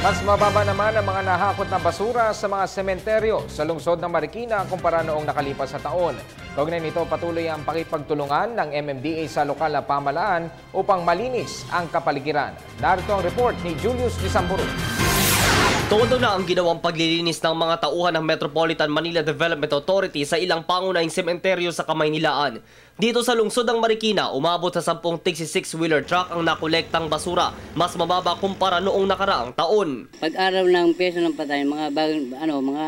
Mas mababa naman ang mga nahakot na basura sa mga sementeryo sa lungsod ng Marikina kumpara noong nakalipas na taon. Kaugnay nito, patuloy ang pakipagtulungan ng MMDA sa lokal na pamahalaan upang malinis ang kapaligiran. Narito ang report ni Julius Disamburu. Todo na ang ginawang paglilinis ng mga tauhan ng Metropolitan Manila Development Authority sa ilang pangunahing sementeryo sa Kamaynilaan. Dito sa lungsod ng Marikina, umabot sa 10 66-wheeler truck ang nakolektang basura, mas mababa kumpara noong nakaraang taon. Pag-araw ng peso ng patay, mga bagong, mga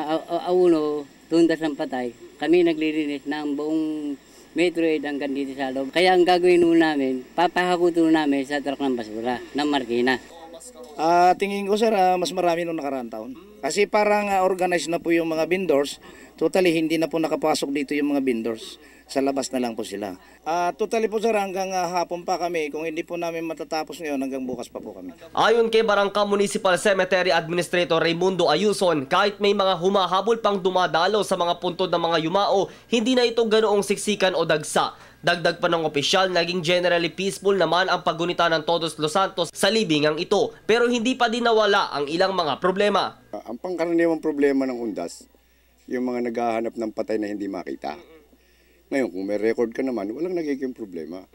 auno, tundas ng patay, kami naglilinis ng buong Metro 8 hanggang dito sa loob. Kaya ang gagawin namin, papahakuto namin sa truck ng basura ng Marikina. Tingin ko sir, mas marami nung nakaraang taon. Kasi parang organized na po yung mga vendors. Totally hindi na po nakapasok dito yung mga vendors. Sa labas na lang po sila. Totally po sir, hanggang hapon pa kami. Kung hindi po namin matatapos ngayon, hanggang bukas pa po kami. Ayon kay Barangka Municipal Cemetery Administrator Raimundo Ayuson, kahit may mga humahabol pang dumadalo sa mga puntod ng mga yumao, hindi na ito ganoong siksikan o dagsa. Dagdag pa ng opisyal, naging generally peaceful naman ang paggunita ng Todos Los Santos sa libingang ito. Pero hindi pa din nawala ang ilang mga problema. Ang pangkaraniwang problema ng undas, yung mga naghahanap ng patay na hindi makita. Ngayon, kung may record ka naman, walang nagiging problema.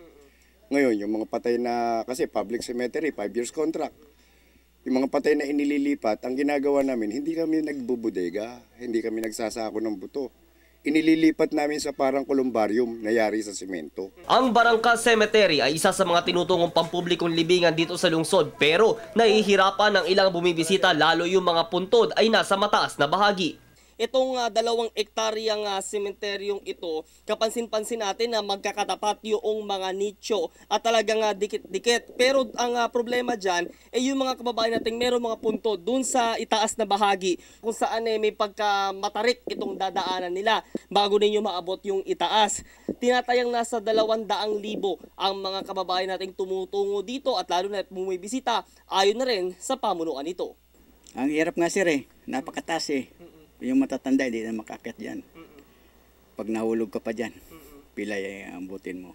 Ngayon, yung mga patay na, kasi public cemetery, 5 years contract. Yung mga patay na inililipat, ang ginagawa namin, hindi kami nagbubudega, hindi kami nagsasako ng buto. Inililipat namin sa parang columbarium na yari sa semento. Ang Barangka Cemetery ay isa sa mga tinutungong pampublikong libingan dito sa lungsod, pero nahihirapan ng ilang bumibisita, lalo yung mga puntod ay nasa mataas na bahagi. Itong 2 hektaryang sementeryong ito, kapansin-pansin natin na magkakatapat yung mga nicho at talagang dikit-dikit. Pero ang problema dyan ay yung mga kababayan natin meron mga punto dun sa itaas na bahagi kung saan may pagkamatarik itong dadaanan nila bago ninyo maabot yung itaas. Tinatayang nasa 200,000 ang mga kababayan nating tumutungo dito at lalo na bumibisita ayon na rin sa pamunuan nito. Ang hirap nga sir napakataas Yung matatanda, hindi na makakit dyan. Pag nahulog ka pa dyan, pilay ang butin mo.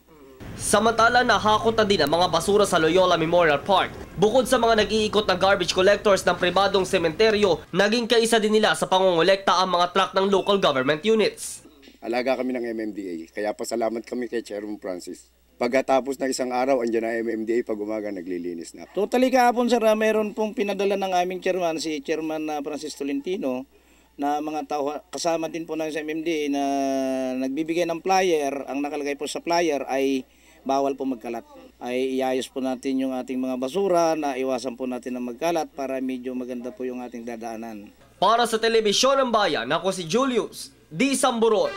Samantala, nahakot na din ang mga basura sa Loyola Memorial Park. Bukod sa mga nag-iikot na garbage collectors ng pribadong sementeryo, naging kaisa din nila sa pangongolekta ang mga truck ng local government units. Alaga kami ng MMDA, kaya pasalamat kami kay Chairman Francis. Pagkatapos ng isang araw, andyan na MMDA, pag umaga naglilinis na. Totally kahapon sir, meron pong pinadala ng aming chairman, si Chairman Francis Tolentino, na mga tao, kasama din po ng MMDA na nagbibigay ng flyer. Ang nakalagay po sa flyer ay bawal po magkalat. Ay iayos po natin yung ating mga basura, na iwasan po natin ang magkalat para medyo maganda po yung ating dadaanan. Para sa Telebisyon ng Bayan, ako si Julius Disamburu.